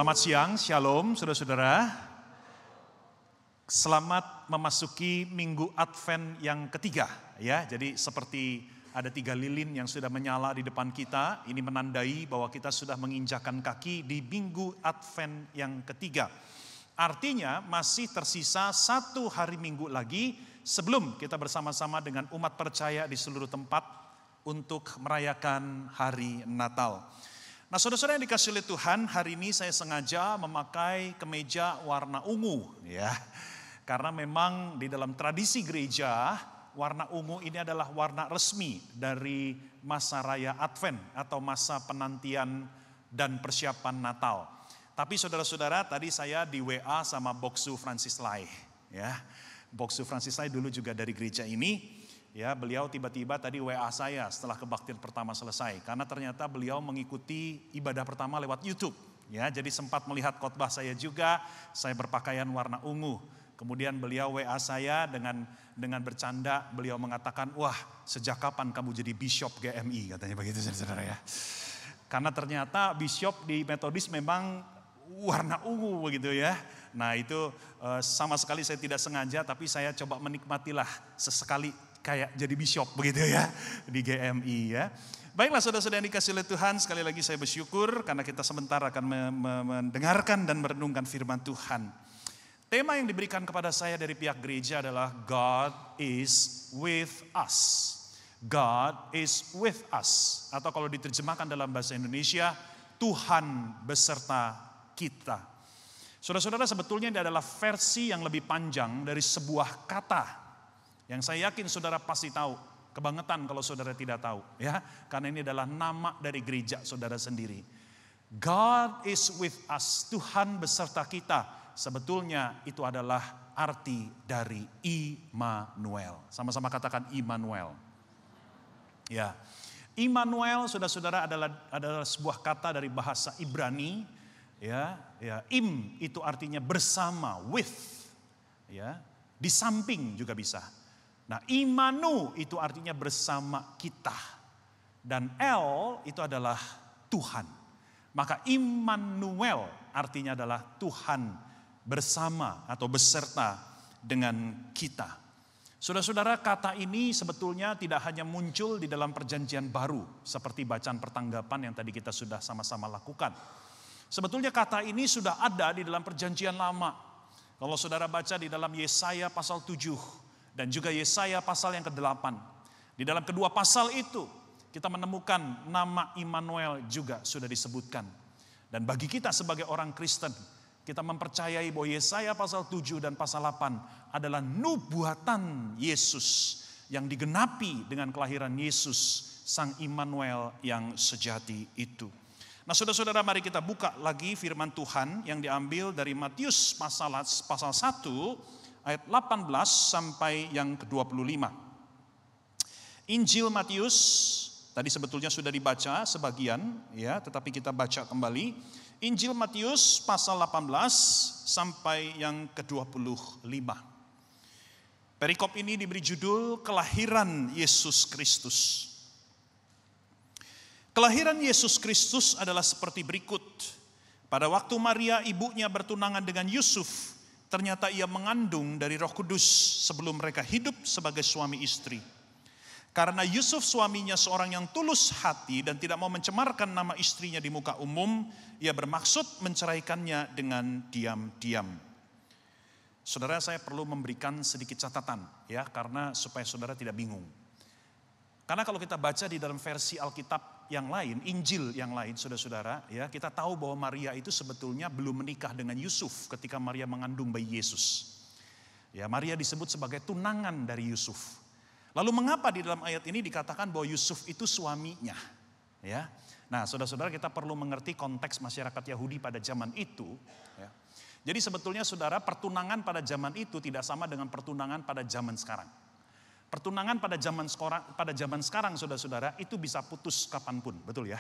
Selamat siang, shalom saudara-saudara. Selamat memasuki minggu Advent yang ketiga ya. Jadi seperti ada 3 lilin yang sudah menyala di depan kita. Ini menandai bahwa kita sudah menginjakan kaki di minggu Advent yang ketiga. Artinya masih tersisa 1 hari minggu lagi sebelum kita bersama-sama dengan umat percaya di seluruh tempat untuk merayakan hari Natal. Nah, saudara-saudara yang dikasihi oleh Tuhan, hari ini saya sengaja memakai kemeja warna ungu ya. Karena memang di dalam tradisi gereja, warna ungu ini adalah warna resmi dari masa raya Advent atau masa penantian dan persiapan Natal. Tapi saudara-saudara, tadi saya di WA sama Boksu Francis Lai ya. Boksu Francis Lai dulu juga dari gereja ini. Ya, beliau tiba-tiba tadi WA saya setelah kebaktian pertama selesai. Karena ternyata beliau mengikuti ibadah pertama lewat YouTube. Ya, jadi sempat melihat khotbah saya juga, saya berpakaian warna ungu. Kemudian beliau WA saya dengan bercanda, beliau mengatakan, wah sejak kapan kamu jadi bishop GMI, katanya begitu saudara-saudara ya. Karena ternyata bishop di Metodis memang warna ungu begitu ya. Nah itu sama sekali saya tidak sengaja, tapi saya coba menikmatilah sesekali kayak jadi bishop begitu ya di GMI ya. Baiklah saudara-saudara yang dikasihi oleh Tuhan, sekali lagi saya bersyukur karena kita sebentar akan mendengarkan dan merenungkan firman Tuhan. Tema yang diberikan kepada saya dari pihak gereja adalah God is with us. God is with us. Atau kalau diterjemahkan dalam bahasa Indonesia, Tuhan beserta kita. Saudara-saudara, sebetulnya ini adalah versi yang lebih panjang dari sebuah kata yang saya yakin saudara pasti tahu, kebangetan kalau saudara tidak tahu ya, karena ini adalah nama dari gereja saudara sendiri. God is with us, Tuhan beserta kita. Sebetulnya itu adalah arti dari Immanuel. Sama-sama katakan Immanuel. Ya, Immanuel saudara-saudara adalah sebuah kata dari bahasa Ibrani. Ya, im itu artinya bersama, with, ya, di samping juga bisa. Nah, Imanu itu artinya bersama kita. Dan El itu adalah Tuhan. Maka Immanuel artinya adalah Tuhan bersama atau beserta dengan kita. Saudara-saudara, kata ini sebetulnya tidak hanya muncul di dalam perjanjian baru. Seperti bacaan pertanggapan yang tadi kita sudah sama-sama lakukan. Sebetulnya kata ini sudah ada di dalam perjanjian lama. Kalau saudara baca di dalam Yesaya pasal 7. Dan juga Yesaya pasal yang ke-8. Di dalam kedua pasal itu kita menemukan nama Immanuel juga sudah disebutkan. Dan bagi kita sebagai orang Kristen, kita mempercayai bahwa Yesaya pasal 7 dan pasal 8 adalah nubuatan Yesus yang digenapi dengan kelahiran Yesus, Sang Immanuel yang sejati itu. Nah saudara-saudara, mari kita buka lagi firman Tuhan yang diambil dari Matius pasal 1 ayat 18 sampai yang ke-25. Injil Matius tadi sebetulnya sudah dibaca sebagian ya, tetapi kita baca kembali. Injil Matius pasal 18 sampai yang ke-25. Perikop ini diberi judul Kelahiran Yesus Kristus. Kelahiran Yesus Kristus adalah seperti berikut. Pada waktu Maria ibunya bertunangan dengan Yusuf, ternyata ia mengandung dari Roh Kudus sebelum mereka hidup sebagai suami istri. Karena Yusuf suaminya seorang yang tulus hati dan tidak mau mencemarkan nama istrinya di muka umum, ia bermaksud menceraikannya dengan diam-diam. Saudara, saya perlu memberikan sedikit catatan ya, karena supaya saudara tidak bingung. Karena kalau kita baca di dalam versi Alkitab yang lain, Injil yang lain, saudara-saudara, ya, kita tahu bahwa Maria itu sebetulnya belum menikah dengan Yusuf ketika Maria mengandung bayi Yesus. Ya, Maria disebut sebagai tunangan dari Yusuf. Lalu mengapa di dalam ayat ini dikatakan bahwa Yusuf itu suaminya? Ya, nah, saudara-saudara, kita perlu mengerti konteks masyarakat Yahudi pada zaman itu. Ya. Jadi sebetulnya saudara, pertunangan pada zaman itu tidak sama dengan pertunangan pada zaman sekarang. Pertunangan pada zaman sekarang saudara-saudara itu bisa putus kapanpun, betul ya?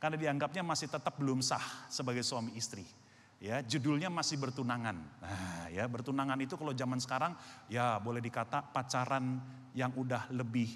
Karena dianggapnya masih tetap belum sah sebagai suami istri. Ya, judulnya masih bertunangan. Nah, ya, bertunangan itu kalau zaman sekarang ya boleh dikata pacaran yang udah lebih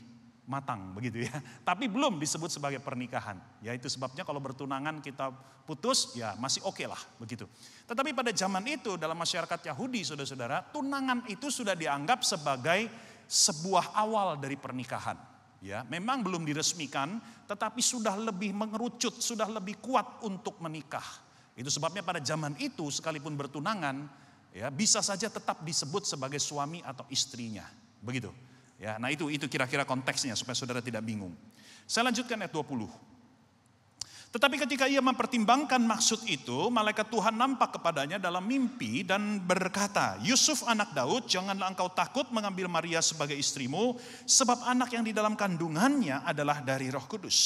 matang begitu ya. Tapi belum disebut sebagai pernikahan. Ya itu sebabnya kalau bertunangan kita putus ya masih oke lah begitu. Tetapi pada zaman itu dalam masyarakat Yahudi saudara-saudara, tunangan itu sudah dianggap sebagai sebuah awal dari pernikahan. Ya, memang belum diresmikan tetapi sudah lebih mengerucut, sudah lebih kuat untuk menikah. Itu sebabnya pada zaman itu sekalipun bertunangan ya bisa saja tetap disebut sebagai suami atau istrinya. Begitu. Ya, nah itu kira-kira konteksnya supaya saudara tidak bingung. Saya lanjutkan ayat 20. Tetapi ketika ia mempertimbangkan maksud itu, malaikat Tuhan nampak kepadanya dalam mimpi dan berkata, Yusuf anak Daud, janganlah engkau takut mengambil Maria sebagai istrimu, sebab anak yang di dalam kandungannya adalah dari Roh Kudus.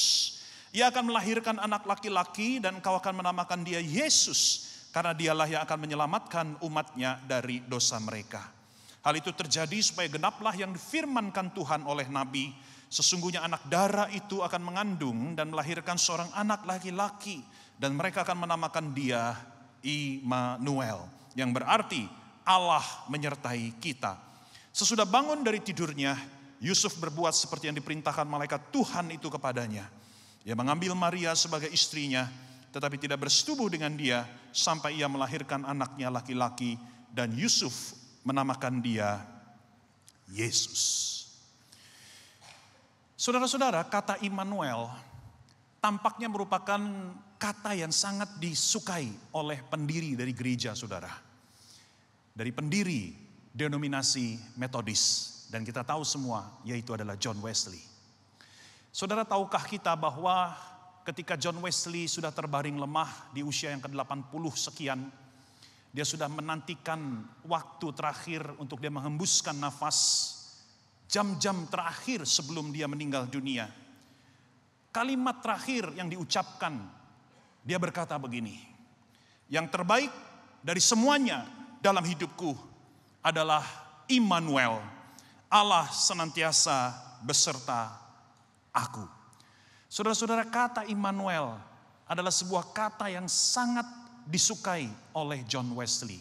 Ia akan melahirkan anak laki-laki dan engkau akan menamakan dia Yesus, karena dialah yang akan menyelamatkan umatnya dari dosa mereka. Hal itu terjadi supaya genaplah yang difirmankan Tuhan oleh Nabi. Sesungguhnya anak darah itu akan mengandung dan melahirkan seorang anak laki-laki. Dan mereka akan menamakan dia Immanuel. Yang berarti Allah menyertai kita. Sesudah bangun dari tidurnya, Yusuf berbuat seperti yang diperintahkan malaikat Tuhan itu kepadanya. Ia mengambil Maria sebagai istrinya, tetapi tidak bersetubuh dengan dia sampai ia melahirkan anaknya laki-laki. Dan Yusuf menamakan dia Yesus. Saudara-saudara, kata Immanuel tampaknya merupakan kata yang sangat disukai oleh pendiri dari gereja saudara. Dari pendiri denominasi Metodis. Dan kita tahu semua yaitu adalah John Wesley. Saudara, tahukah kita bahwa ketika John Wesley sudah terbaring lemah di usia yang ke-80 sekian, dia sudah menantikan waktu terakhir untuk dia menghembuskan nafas, jam-jam terakhir sebelum dia meninggal dunia. Kalimat terakhir yang diucapkan, dia berkata begini, yang terbaik dari semuanya dalam hidupku adalah Immanuel, Allah senantiasa beserta aku. Saudara-saudara, kata Immanuel adalah sebuah kata yang sangat disukai oleh John Wesley.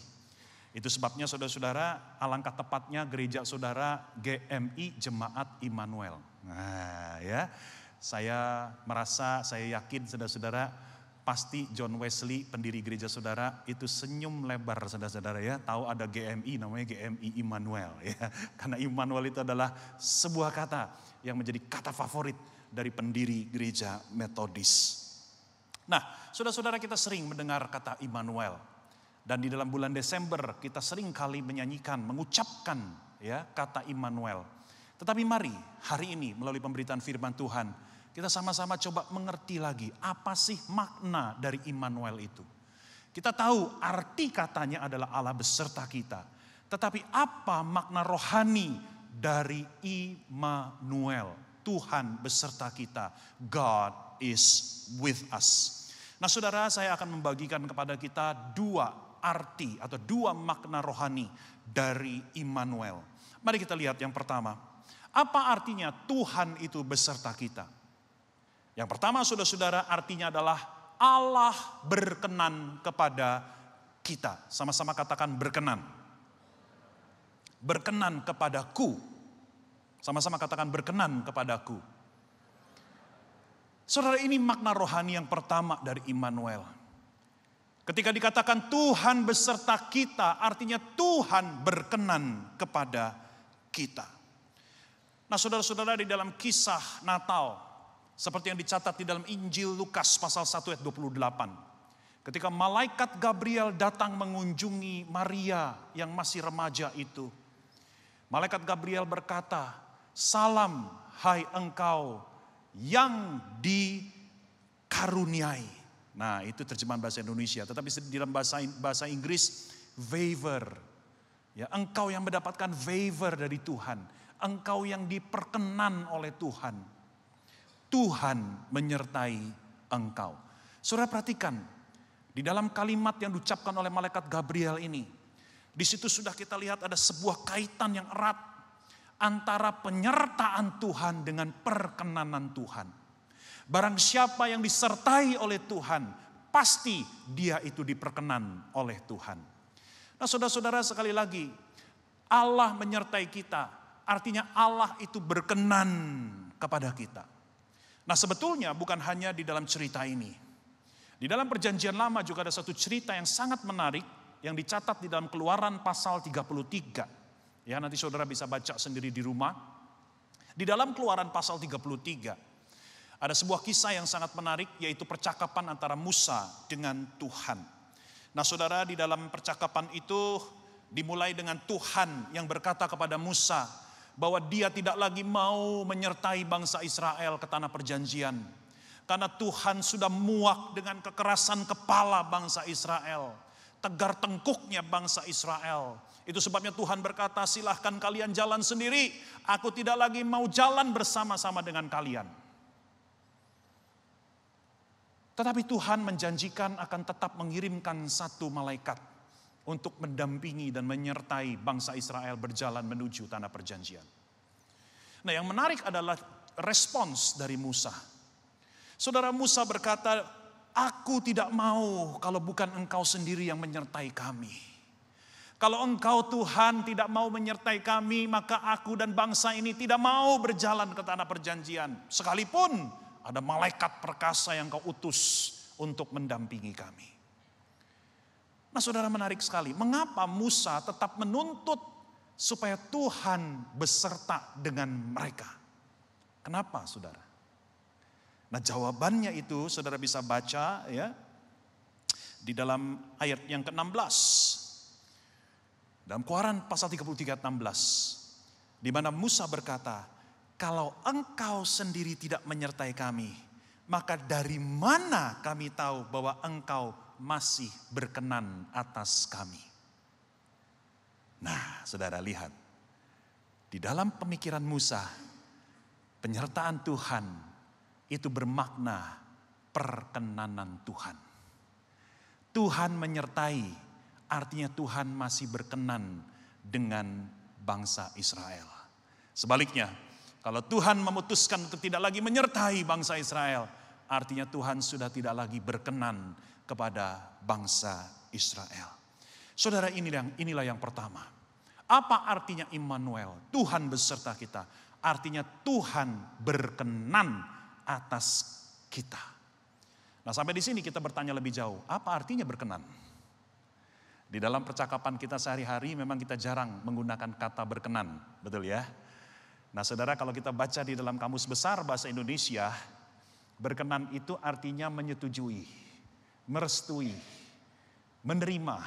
Itu sebabnya saudara-saudara, alangkah tepatnya gereja saudara GMI Jemaat Immanuel. Nah ya, saya yakin saudara-saudara, pasti John Wesley pendiri gereja saudara itu senyum lebar saudara-saudara ya. Tahu ada GMI, namanya GMI Immanuel ya. Karena Immanuel itu adalah sebuah kata yang menjadi kata favorit dari pendiri gereja Metodis. Nah, saudara-saudara, kita sering mendengar kata Immanuel. Dan di dalam bulan Desember kita sering kali menyanyikan, mengucapkan ya kata Immanuel. Tetapi mari hari ini melalui pemberitaan firman Tuhan, kita sama-sama coba mengerti lagi apa sih makna dari Immanuel itu. Kita tahu arti katanya adalah Allah beserta kita. Tetapi apa makna rohani dari Immanuel? Tuhan beserta kita. God is with us. Nah saudara, saya akan membagikan kepada kita dua arti atau dua makna rohani dari Immanuel. Mari kita lihat yang pertama. Apa artinya Tuhan itu beserta kita? Yang pertama saudara-saudara, artinya adalah Allah berkenan kepada kita. Sama-sama katakan berkenan. Berkenan kepadaku. Sama-sama katakan berkenan kepadaku. Saudara, ini makna rohani yang pertama dari Immanuel. Ketika dikatakan Tuhan beserta kita, artinya Tuhan berkenan kepada kita. Nah saudara-saudara, di dalam kisah Natal, seperti yang dicatat di dalam Injil Lukas pasal 1 ayat 28. Ketika malaikat Gabriel datang mengunjungi Maria yang masih remaja itu. Malaikat Gabriel berkata, salam hai engkau yang dikaruniai. Nah itu terjemahan bahasa Indonesia. Tetapi di dalam bahasa Inggris, favor. Ya, engkau yang mendapatkan favor dari Tuhan. Engkau yang diperkenan oleh Tuhan. Tuhan menyertai engkau. Saudara perhatikan, di dalam kalimat yang diucapkan oleh malaikat Gabriel ini, di situ sudah kita lihat ada sebuah kaitan yang erat antara penyertaan Tuhan dengan perkenanan Tuhan. Barang siapa yang disertai oleh Tuhan, pasti dia itu diperkenan oleh Tuhan. Nah saudara-saudara, sekali lagi, Allah menyertai kita, artinya Allah itu berkenan kepada kita. Nah, sebetulnya bukan hanya di dalam cerita ini. Di dalam perjanjian lama juga ada satu cerita yang sangat menarik yang dicatat di dalam Keluaran pasal 33. Ya, nanti saudara bisa baca sendiri di rumah. Di dalam Keluaran pasal 33 ada sebuah kisah yang sangat menarik, yaitu percakapan antara Musa dengan Tuhan. Nah, saudara, di dalam percakapan itu dimulai dengan Tuhan yang berkata kepada Musa bahwa dia tidak lagi mau menyertai bangsa Israel ke tanah perjanjian. Karena Tuhan sudah muak dengan kekerasan kepala bangsa Israel, tegar tengkuknya bangsa Israel. Itu sebabnya Tuhan berkata, silahkan kalian jalan sendiri, aku tidak lagi mau jalan bersama-sama dengan kalian. Tetapi Tuhan menjanjikan akan tetap mengirimkan satu malaikat untuk mendampingi dan menyertai bangsa Israel berjalan menuju tanah perjanjian. Nah, yang menarik adalah respons dari Musa. Saudara, Musa berkata, aku tidak mau kalau bukan engkau sendiri yang menyertai kami. Kalau engkau Tuhan tidak mau menyertai kami, maka aku dan bangsa ini tidak mau berjalan ke tanah perjanjian. Sekalipun ada malaikat perkasa yang kau utus untuk mendampingi kami. Nah, saudara, menarik sekali. Mengapa Musa tetap menuntut supaya Tuhan beserta dengan mereka? Kenapa, saudara? Nah, jawabannya itu saudara bisa baca ya di dalam ayat yang ke-16. Dalam Keluaran pasal 33 ayat 16. Di mana Musa berkata, kalau engkau sendiri tidak menyertai kami, maka dari mana kami tahu bahwa engkau masih berkenan atas kami? Nah, saudara lihat, di dalam pemikiran Musa, penyertaan Tuhan itu bermakna perkenanan Tuhan. Tuhan menyertai, artinya Tuhan masih berkenan dengan bangsa Israel. Sebaliknya, kalau Tuhan memutuskan untuk tidak lagi menyertai bangsa Israel, artinya Tuhan sudah tidak lagi berkenan kepada bangsa Israel. Saudara, inilah yang pertama. Apa artinya Immanuel? Tuhan beserta kita. Artinya Tuhan berkenan atas kita. Nah, sampai di sini kita bertanya lebih jauh. Apa artinya berkenan? Di dalam percakapan kita sehari-hari memang kita jarang menggunakan kata berkenan. Betul ya? Nah, saudara, kalau kita baca di dalam Kamus Besar Bahasa Indonesia, berkenan itu artinya menyetujui, merestui, menerima,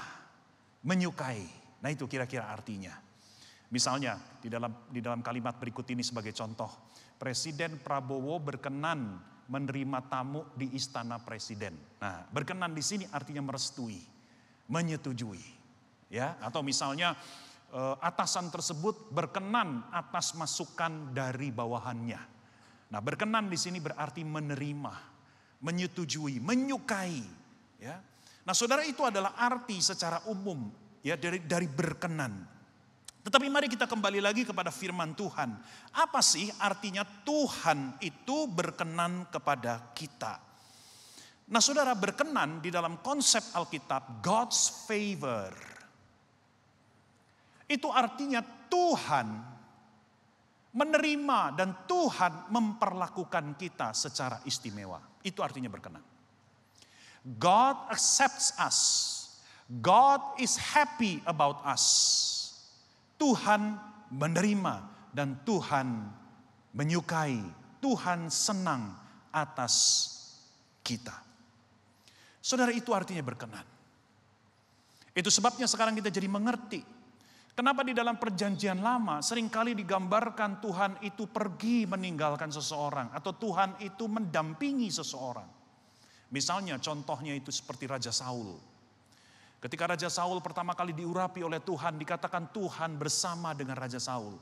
menyukai. Nah, itu kira-kira artinya. Misalnya di dalam kalimat berikut ini sebagai contoh, Presiden Prabowo berkenan menerima tamu di istana presiden. Nah, berkenan di sini artinya merestui, menyetujui, ya. Atau misalnya atasan tersebut berkenan atas masukan dari bawahannya. Nah, berkenan di sini berarti menerima, menyetujui, menyukai. Ya. Nah, saudara, itu adalah arti secara umum ya dari berkenan. Tetapi mari kita kembali lagi kepada firman Tuhan. Apa sih artinya Tuhan itu berkenan kepada kita? Nah, saudara, berkenan di dalam konsep Alkitab, God's favor. Itu artinya Tuhan menerima dan Tuhan memperlakukan kita secara istimewa. Itu artinya berkenan. God accepts us. God is happy about us. Tuhan menerima dan Tuhan menyukai. Tuhan senang atas kita. Saudara, itu artinya berkenan. Itu sebabnya sekarang kita jadi mengerti kenapa di dalam perjanjian lama seringkali digambarkan Tuhan itu pergi meninggalkan seseorang atau Tuhan itu mendampingi seseorang. Misalnya contohnya itu seperti Raja Saul. Ketika Raja Saul pertama kali diurapi oleh Tuhan, dikatakan Tuhan bersama dengan Raja Saul.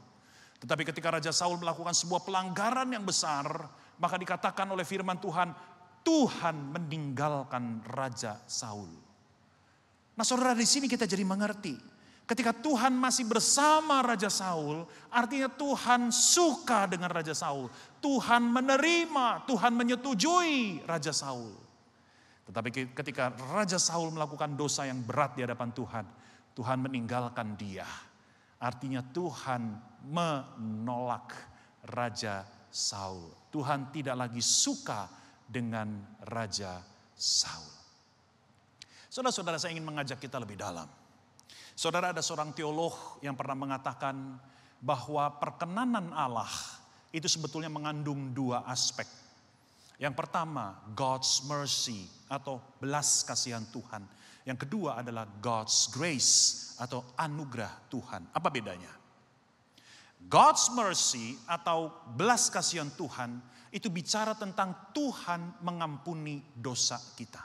Tetapi ketika Raja Saul melakukan sebuah pelanggaran yang besar, maka dikatakan oleh firman Tuhan, Tuhan meninggalkan Raja Saul. Nah, saudara, di sini kita jadi mengerti. Ketika Tuhan masih bersama Raja Saul, artinya Tuhan suka dengan Raja Saul. Tuhan menerima, Tuhan menyetujui Raja Saul. Tetapi ketika Raja Saul melakukan dosa yang berat di hadapan Tuhan, Tuhan meninggalkan dia. Artinya Tuhan menolak Raja Saul. Tuhan tidak lagi suka dengan Raja Saul. Saudara-saudara, saya ingin mengajak kita lebih dalam. Saudara, ada seorang teolog yang pernah mengatakan bahwa perkenanan Allah itu sebetulnya mengandung dua aspek. Yang pertama, God's mercy atau belas kasihan Tuhan. Yang kedua adalah God's grace atau anugerah Tuhan. Apa bedanya? God's mercy atau belas kasihan Tuhan itu bicara tentang Tuhan mengampuni dosa kita.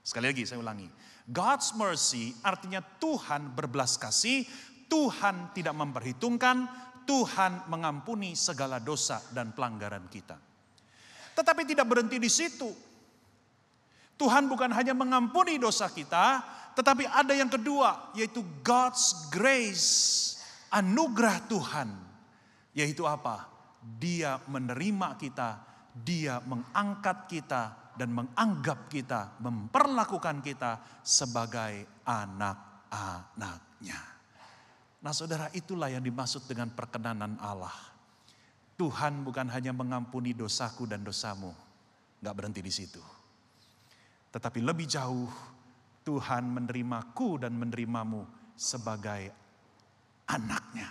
Sekali lagi saya ulangi. God's mercy artinya Tuhan berbelas kasih, Tuhan tidak memperhitungkan, Tuhan mengampuni segala dosa dan pelanggaran kita. Tetapi tidak berhenti di situ. Tuhan bukan hanya mengampuni dosa kita, tetapi ada yang kedua, yaitu God's grace, anugerah Tuhan. Yaitu apa? Dia menerima kita, Dia mengangkat kita dan menganggap kita, memperlakukan kita sebagai anak-anaknya. Nah saudara, itulah yang dimaksud dengan perkenanan Allah. Tuhan bukan hanya mengampuni dosaku dan dosamu, gak berhenti di situ. Tetapi lebih jauh, Tuhan menerimaku dan menerimamu sebagai anaknya.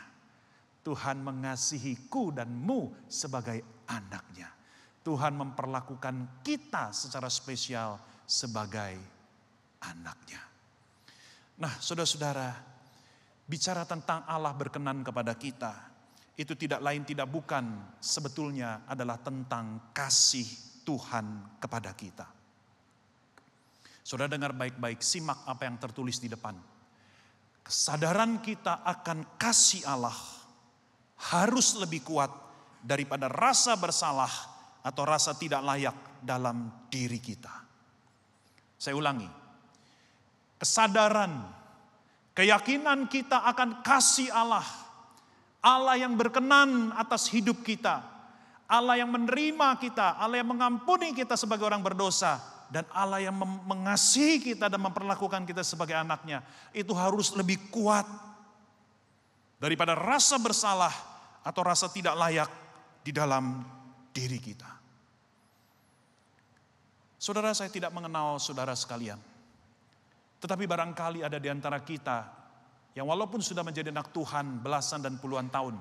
Tuhan mengasihiku dan mu sebagai anaknya. Tuhan memperlakukan kita secara spesial sebagai anaknya. Nah saudara-saudara, bicara tentang Allah berkenan kepada kita, itu tidak lain tidak bukan sebetulnya adalah tentang kasih Tuhan kepada kita. Saudara dengar baik-baik, simak apa yang tertulis di depan. Kesadaran kita akan kasih Allah harus lebih kuat daripada rasa bersalah atau rasa tidak layak dalam diri kita. Saya ulangi, kesadaran, keyakinan kita akan kasih Allah, Allah yang berkenan atas hidup kita, Allah yang menerima kita, Allah yang mengampuni kita sebagai orang berdosa, dan Allah yang mengasihi kita dan memperlakukan kita sebagai anaknya, itu harus lebih kuat daripada rasa bersalah atau rasa tidak layak di dalam diri kita. Saudara, saya tidak mengenal saudara sekalian, tetapi barangkali ada di antara kita yang walaupun sudah menjadi anak Tuhan belasan dan puluhan tahun,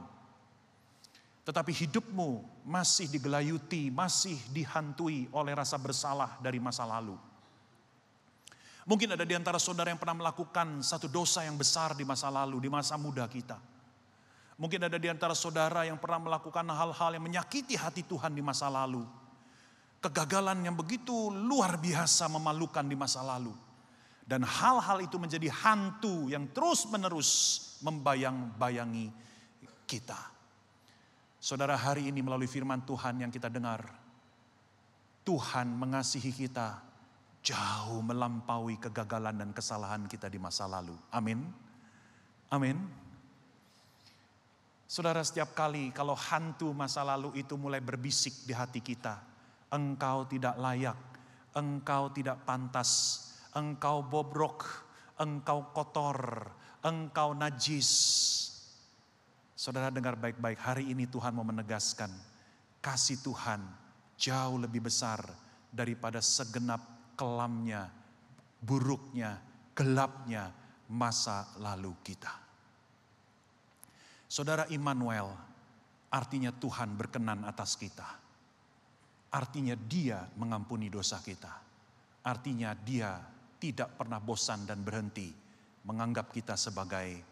tetapi hidupmu masih digelayuti, masih dihantui oleh rasa bersalah dari masa lalu. Mungkin ada di antara saudara yang pernah melakukan satu dosa yang besar di masa lalu, di masa muda kita. Mungkin ada di antara saudara yang pernah melakukan hal-hal yang menyakiti hati Tuhan di masa lalu. Kegagalan yang begitu luar biasa memalukan di masa lalu. Dan hal-hal itu menjadi hantu yang terus-menerus membayang-bayangi kita. Saudara, hari ini melalui firman Tuhan yang kita dengar, Tuhan mengasihi kita jauh melampaui kegagalan dan kesalahan kita di masa lalu. Amin. Amin. Saudara, setiap kali kalau hantu masa lalu itu mulai berbisik di hati kita, engkau tidak layak, engkau tidak pantas, engkau bobrok, engkau kotor, engkau najis. Saudara dengar baik-baik, hari ini Tuhan mau menegaskan kasih Tuhan jauh lebih besar daripada segenap kelamnya, buruknya, gelapnya masa lalu kita. Saudara, Immanuel artinya Tuhan berkenan atas kita. Artinya Dia mengampuni dosa kita. Artinya Dia tidak pernah bosan dan berhenti menganggap kita sebagai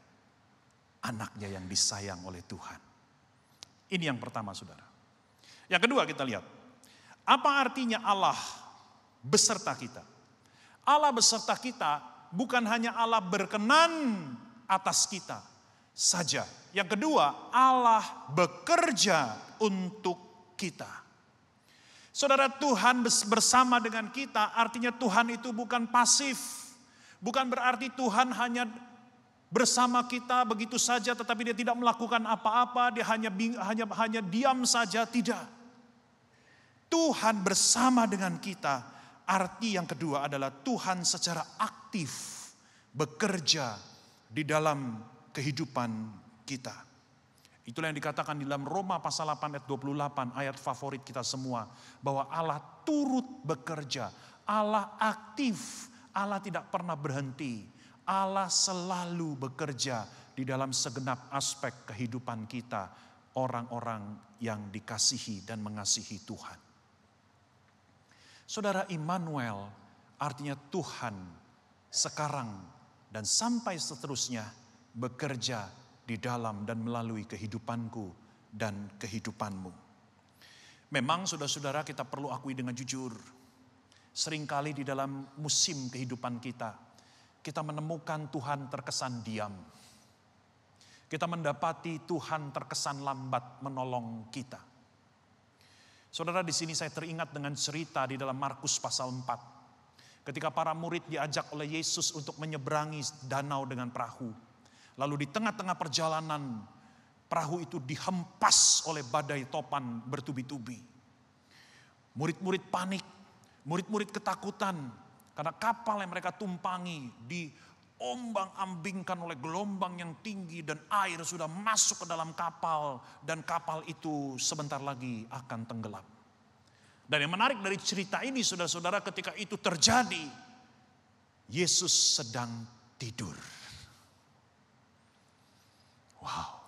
anaknya yang disayang oleh Tuhan. Ini yang pertama, saudara. Yang kedua kita lihat, apa artinya Allah beserta kita? Allah beserta kita bukan hanya Allah berkenan atas kita saja. Yang kedua, Allah bekerja untuk kita. Saudara, Tuhan bersama dengan kita, artinya Tuhan itu bukan pasif. Bukan berarti Tuhan hanya bersama kita begitu saja, tetapi Dia tidak melakukan apa-apa, Dia hanya diam saja, tidak. Tuhan bersama dengan kita, arti yang kedua adalah Tuhan secara aktif bekerja di dalam kehidupan kita. Itulah yang dikatakan di dalam Roma pasal 8 ayat 28, ayat favorit kita semua. Bahwa Allah turut bekerja, Allah aktif, Allah tidak pernah berhenti. Allah selalu bekerja di dalam segenap aspek kehidupan kita, orang-orang yang dikasihi dan mengasihi Tuhan. Saudara, Immanuel artinya Tuhan sekarang dan sampai seterusnya bekerja di dalam dan melalui kehidupanku dan kehidupanmu. Memang saudara-saudara, kita perlu akui dengan jujur, seringkali di dalam musim kehidupan kita menemukan Tuhan terkesan diam. Kita mendapati Tuhan terkesan lambat menolong kita. Saudara, di sini saya teringat dengan cerita di dalam Markus pasal 4. Ketika para murid diajak oleh Yesus untuk menyeberangi danau dengan perahu. Lalu di tengah-tengah perjalanan, perahu itu dihempas oleh badai topan bertubi-tubi. Murid-murid panik, murid-murid ketakutan, karena kapal yang mereka tumpangi diombang-ambingkan oleh gelombang yang tinggi dan air sudah masuk ke dalam kapal. Dan kapal itu sebentar lagi akan tenggelam. Dan yang menarik dari cerita ini, saudara-saudara, ketika itu terjadi, Yesus sedang tidur. Wow.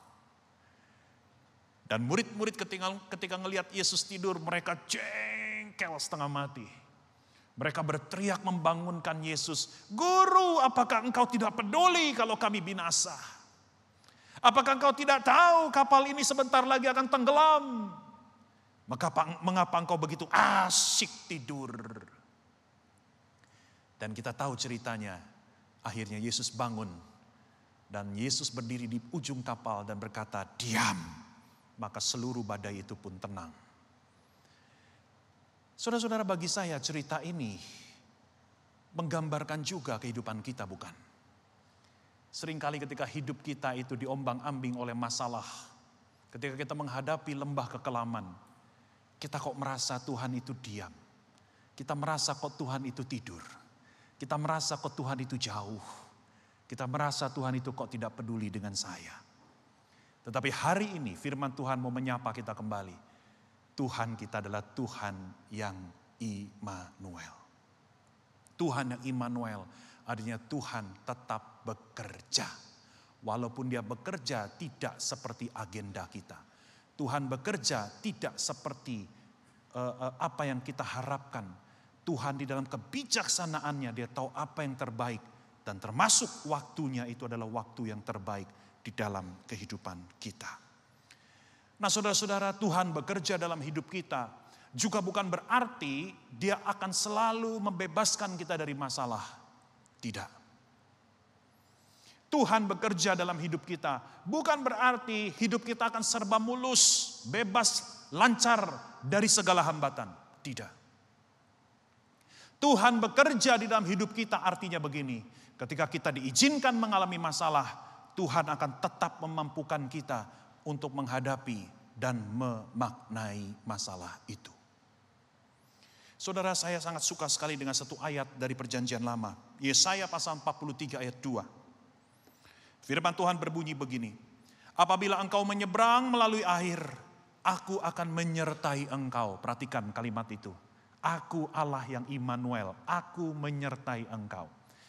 Dan murid-murid ketika ngelihat Yesus tidur, mereka jengkel setengah mati. Mereka berteriak membangunkan Yesus, "Guru, apakah engkau tidak peduli kalau kami binasa? Apakah engkau tidak tahu kapal ini sebentar lagi akan tenggelam? Mengapa engkau begitu asyik tidur?" Dan kita tahu ceritanya, akhirnya Yesus bangun. Dan Yesus berdiri di ujung kapal dan berkata, "Diam." Maka seluruh badai itu pun tenang. Saudara-saudara, bagi saya cerita ini menggambarkan juga kehidupan kita, bukan? Seringkali ketika hidup kita itu diombang-ambing oleh masalah, ketika kita menghadapi lembah kekelaman, kita kok merasa Tuhan itu diam. Kita merasa kok Tuhan itu tidur. Kita merasa kok Tuhan itu jauh. Kita merasa Tuhan itu kok tidak peduli dengan saya. Tetapi hari ini firman Tuhan mau menyapa kita kembali. Tuhan kita adalah Tuhan yang Immanuel. Tuhan yang Immanuel artinya Tuhan tetap bekerja. Walaupun dia bekerja tidak seperti agenda kita. Tuhan bekerja tidak seperti apa yang kita harapkan. Tuhan di dalam kebijaksanaannya dia tahu apa yang terbaik. Dan termasuk waktunya itu adalah waktu yang terbaik di dalam kehidupan kita. Nah, saudara-saudara, Tuhan bekerja dalam hidup kita juga bukan berarti dia akan selalu membebaskan kita dari masalah. Tidak. Tuhan bekerja dalam hidup kita bukan berarti hidup kita akan serba mulus, bebas, lancar dari segala hambatan. Tidak. Tuhan bekerja di dalam hidup kita artinya begini. Ketika kita diizinkan mengalami masalah, Tuhan akan tetap memampukan kita untuk menghadapi dan memaknai masalah itu. Saudara, saya sangat suka sekali dengan satu ayat dari Perjanjian Lama. Yesaya pasal 43 ayat 2. Firman Tuhan berbunyi begini. "Apabila engkau menyeberang melalui air, aku akan menyertai engkau." Perhatikan kalimat itu. Aku Allah yang Immanuel, aku menyertai engkau.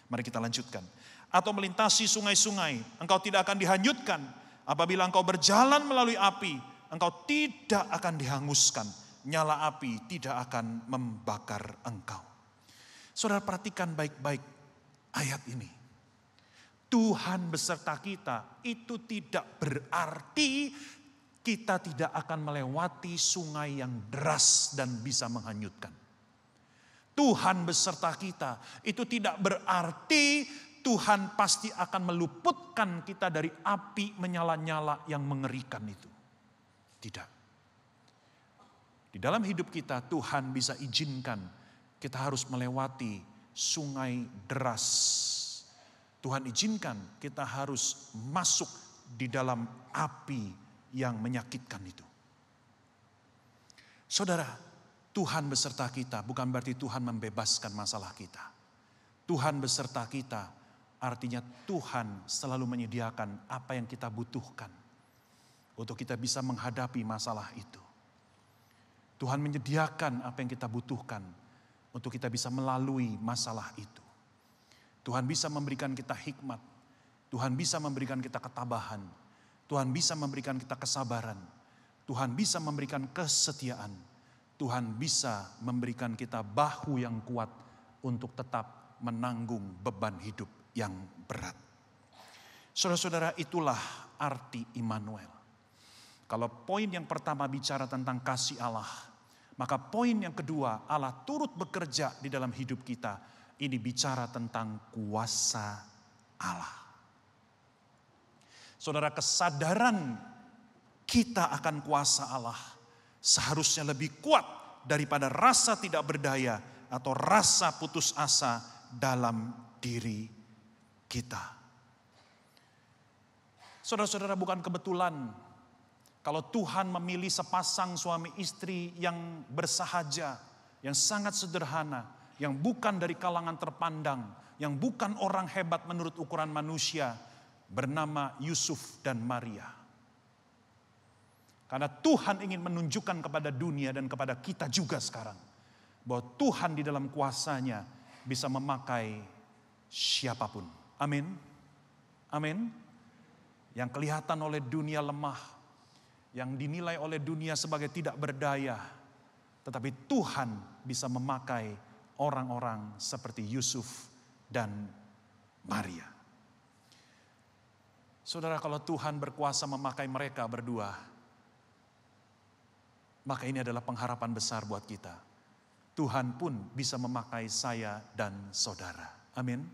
Mari kita lanjutkan. "Atau melintasi sungai-sungai, engkau tidak akan dihanyutkan. Apabila engkau berjalan melalui api, engkau tidak akan dihanguskan. Nyala api tidak akan membakar engkau." Saudara, perhatikan baik-baik ayat ini. Tuhan beserta kita itu tidak berarti kita tidak akan melewati sungai yang deras dan bisa menghanyutkan. Tuhan beserta kita itu tidak berarti Tuhan pasti akan meluputkan kita dari api menyala-nyala yang mengerikan itu. Tidak. Di dalam hidup kita Tuhan bisa izinkan kita harus melewati sungai deras. Tuhan izinkan kita harus masuk di dalam api yang menyakitkan itu. Saudara, Tuhan beserta kita bukan berarti Tuhan membebaskan masalah kita. Tuhan beserta kita artinya Tuhan selalu menyediakan apa yang kita butuhkan untuk kita bisa menghadapi masalah itu. Tuhan menyediakan apa yang kita butuhkan untuk kita bisa melalui masalah itu. Tuhan bisa memberikan kita hikmat. Tuhan bisa memberikan kita ketabahan. Tuhan bisa memberikan kita kesabaran. Tuhan bisa memberikan kesetiaan. Tuhan bisa memberikan kita bahu yang kuat untuk tetap menanggung beban hidup yang berat. Saudara-saudara, itulah arti Immanuel. Kalau poin yang pertama bicara tentang kasih Allah, maka poin yang kedua, Allah turut bekerja di dalam hidup kita. Ini bicara tentang kuasa Allah. Saudara, kesadaran kita akan kuasa Allah seharusnya lebih kuat daripada rasa tidak berdaya atau rasa putus asa dalam diri kita. Saudara-saudara, bukan kebetulan kalau Tuhan memilih sepasang suami istri yang bersahaja, yang sangat sederhana, yang bukan dari kalangan terpandang, yang bukan orang hebat menurut ukuran manusia, bernama Yusuf dan Maria. Karena Tuhan ingin menunjukkan kepada dunia dan kepada kita juga sekarang, bahwa Tuhan di dalam kuasanya bisa memakai siapapun. Amin. Amin. Yang kelihatan oleh dunia lemah, yang dinilai oleh dunia sebagai tidak berdaya, tetapi Tuhan bisa memakai orang-orang seperti Yusuf dan Maria. Saudara, kalau Tuhan berkuasa memakai mereka berdua, maka ini adalah pengharapan besar buat kita. Tuhan pun bisa memakai saya dan saudara. Amin.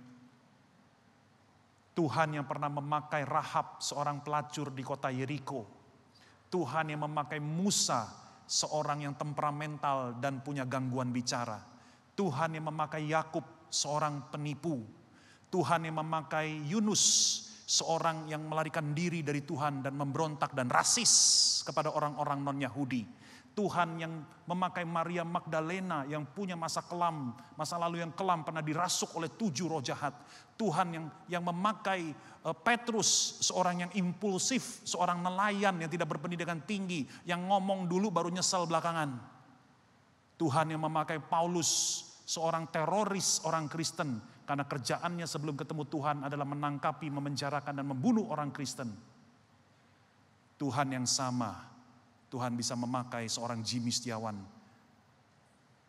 Tuhan yang pernah memakai Rahab, seorang pelacur di kota Yeriko. Tuhan yang memakai Musa, seorang yang temperamental dan punya gangguan bicara. Tuhan yang memakai Yakub, seorang penipu. Tuhan yang memakai Yunus, seorang yang melarikan diri dari Tuhan dan memberontak dan rasis kepada orang-orang non-Yahudi. Tuhan yang memakai Maria Magdalena yang punya masa kelam, masa lalu yang kelam, pernah dirasuk oleh 7 roh jahat. Tuhan yang memakai Petrus, seorang yang impulsif, seorang nelayan yang tidak berpendidikan tinggi, yang ngomong dulu baru nyesal belakangan. Tuhan yang memakai Paulus, seorang teroris orang Kristen, karena kerjaannya sebelum ketemu Tuhan adalah menangkapi, memenjarakan dan membunuh orang Kristen. Tuhan yang sama, Tuhan bisa memakai seorang Jimmy Setiawan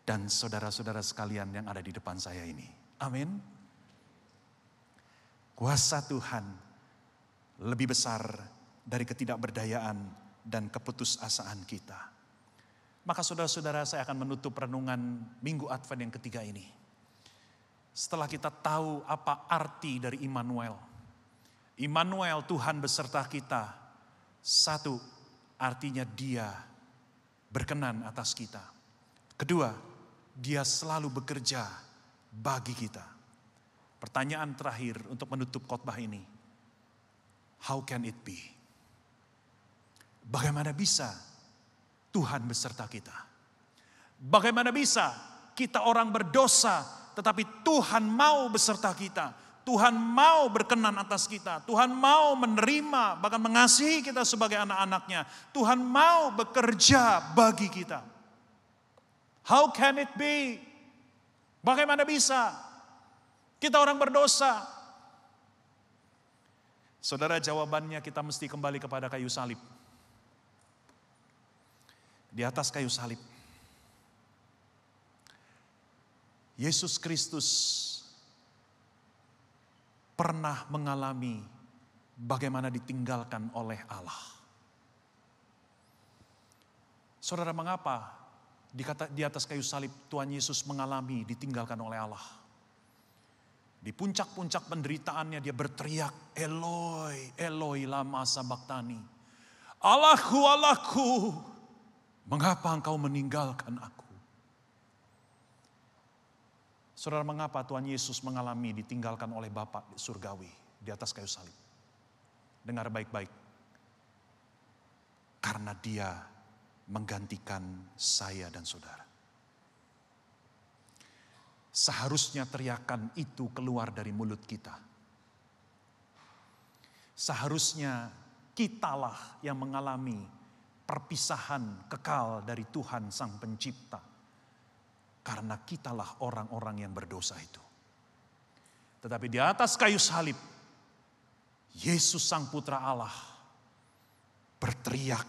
dan saudara-saudara sekalian yang ada di depan saya ini. Amin. Kuasa Tuhan lebih besar dari ketidakberdayaan dan keputusasaan kita. Maka saudara-saudara, saya akan menutup renungan Minggu Advent yang ketiga ini. Setelah kita tahu apa arti dari Immanuel. Immanuel, Tuhan beserta kita. Satu, artinya Dia berkenan atas kita. Kedua, Dia selalu bekerja bagi kita. Pertanyaan terakhir untuk menutup khotbah ini. How can it be? Bagaimana bisa Tuhan beserta kita? Bagaimana bisa kita orang berdosa, tetapi Tuhan mau beserta kita. Tuhan mau berkenan atas kita. Tuhan mau menerima, bahkan mengasihi kita sebagai anak-anaknya. Tuhan mau bekerja bagi kita. How can it be? Bagaimana bisa? Kita orang berdosa. Saudara, jawabannya kita mesti kembali kepada kayu salib. Di atas kayu salib, Yesus Kristus pernah mengalami bagaimana ditinggalkan oleh Allah. Saudara, mengapa di atas kayu salib Tuhan Yesus mengalami ditinggalkan oleh Allah? Di puncak-puncak penderitaannya dia berteriak, Eloi, Eloi lama sabachthani. Allahku, Allahku, mengapa engkau meninggalkan aku? Saudara, mengapa Tuhan Yesus mengalami ditinggalkan oleh Bapa surgawi di atas kayu salib? Dengar baik-baik. Karena Dia menggantikan saya dan saudara. Seharusnya teriakan itu keluar dari mulut kita. Seharusnya kitalah yang mengalami perpisahan kekal dari Tuhan Sang Pencipta. Karena kitalah orang-orang yang berdosa itu. Tetapi di atas kayu salib, Yesus Sang Putra Allah berteriak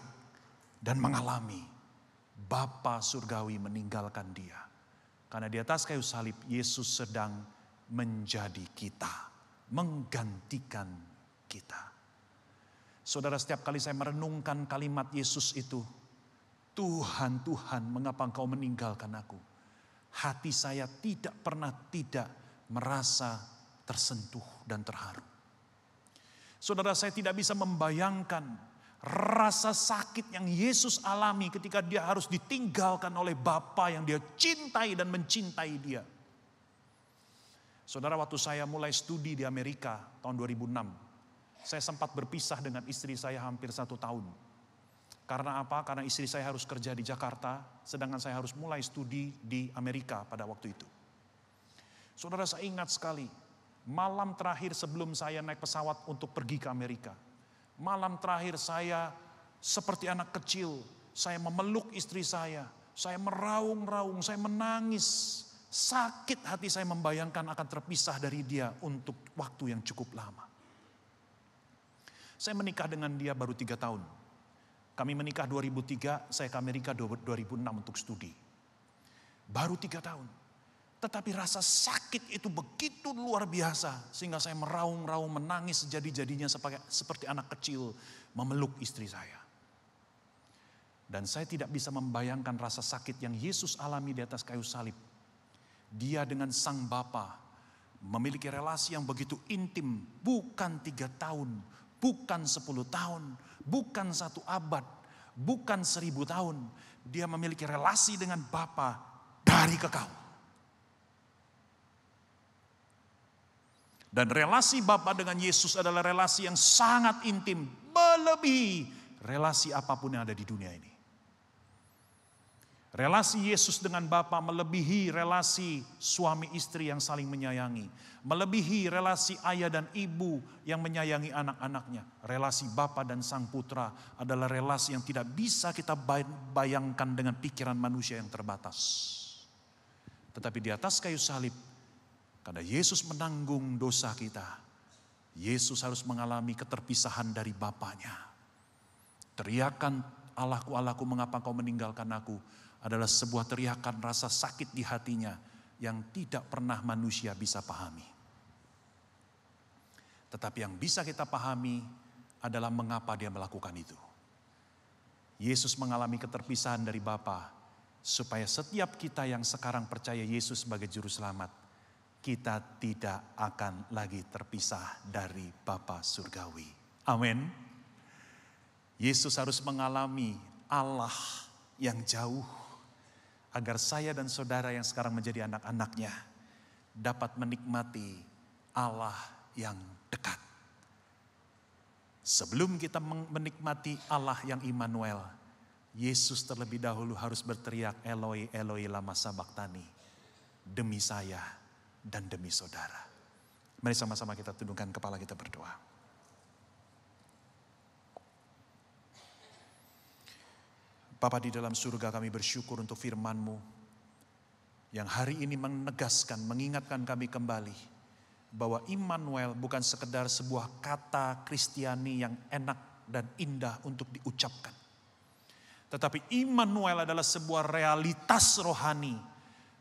dan mengalami Bapa surgawi meninggalkan dia. Karena di atas kayu salib Yesus sedang menjadi kita, menggantikan kita. Saudara, setiap kali saya merenungkan kalimat Yesus itu, Tuhan, Tuhan, mengapa Engkau meninggalkan aku? Hati saya tidak pernah tidak merasa tersentuh dan terharu. Saudara, saya tidak bisa membayangkan rasa sakit yang Yesus alami ketika dia harus ditinggalkan oleh Bapa yang dia cintai dan mencintai dia. Saudara, waktu saya mulai studi di Amerika tahun 2006, saya sempat berpisah dengan istri saya hampir 1 tahun. Karena apa? Karena istri saya harus kerja di Jakarta, sedangkan saya harus mulai studi di Amerika pada waktu itu. Saudara, saya ingat sekali, malam terakhir sebelum saya naik pesawat untuk pergi ke Amerika. Malam terakhir saya seperti anak kecil, saya memeluk istri saya meraung-raung, saya menangis. Sakit hati saya membayangkan akan terpisah dari dia untuk waktu yang cukup lama. Saya menikah dengan dia baru 3 tahun. Kami menikah 2003, saya ke Amerika 2006 untuk studi. Baru 3 tahun. Tetapi rasa sakit itu begitu luar biasa. Sehingga saya meraung-raung, menangis sejadi-jadinya seperti anak kecil memeluk istri saya. Dan saya tidak bisa membayangkan rasa sakit yang Yesus alami di atas kayu salib. Dia dengan Sang Bapa memiliki relasi yang begitu intim. Bukan 3 tahun, bukan 10 tahun, bukan 1 abad, bukan 1000 tahun. Dia memiliki relasi dengan Bapa dari kekal. Dan relasi Bapa dengan Yesus adalah relasi yang sangat intim, melebihi relasi apapun yang ada di dunia ini. Relasi Yesus dengan Bapa melebihi relasi suami istri yang saling menyayangi. Melebihi relasi ayah dan ibu yang menyayangi anak-anaknya. Relasi Bapa dan Sang Putra adalah relasi yang tidak bisa kita bayangkan dengan pikiran manusia yang terbatas. Tetapi di atas kayu salib, karena Yesus menanggung dosa kita, Yesus harus mengalami keterpisahan dari Bapanya. Teriakan, Allahku, Allahku, mengapa Kau meninggalkan aku? Adalah sebuah teriakan rasa sakit di hatinya yang tidak pernah manusia bisa pahami. Tetapi yang bisa kita pahami adalah mengapa dia melakukan itu. Yesus mengalami keterpisahan dari Bapa supaya setiap kita yang sekarang percaya Yesus sebagai juru selamat, kita tidak akan lagi terpisah dari Bapa surgawi. Amin. Yesus harus mengalami Allah yang jauh, agar saya dan saudara yang sekarang menjadi anak-anaknya dapat menikmati Allah yang dekat. Sebelum kita menikmati Allah yang Immanuel, Yesus terlebih dahulu harus berteriak, Eloi, Eloi, lama sabachthani, demi saya dan demi saudara. Mari sama-sama kita tundukkan kepala, kita berdoa. Bapa di dalam surga, kami bersyukur untuk firman-Mu yang hari ini menegaskan, mengingatkan kami kembali bahwa Immanuel bukan sekedar sebuah kata Kristiani yang enak dan indah untuk diucapkan. Tetapi Immanuel adalah sebuah realitas rohani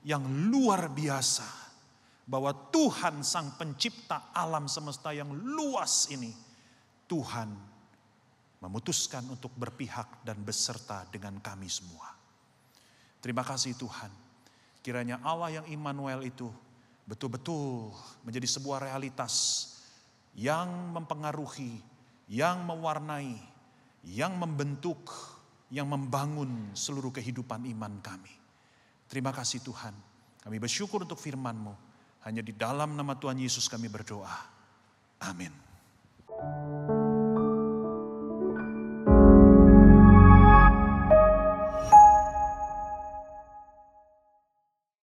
yang luar biasa, bahwa Tuhan Sang Pencipta alam semesta yang luas ini, Tuhan memutuskan untuk berpihak dan beserta dengan kami semua. Terima kasih Tuhan. Kiranya Allah yang Immanuel itu betul-betul menjadi sebuah realitas yang mempengaruhi, yang mewarnai, yang membentuk, yang membangun seluruh kehidupan iman kami. Terima kasih Tuhan. Kami bersyukur untuk firman-Mu. Hanya di dalam nama Tuhan Yesus kami berdoa. Amin.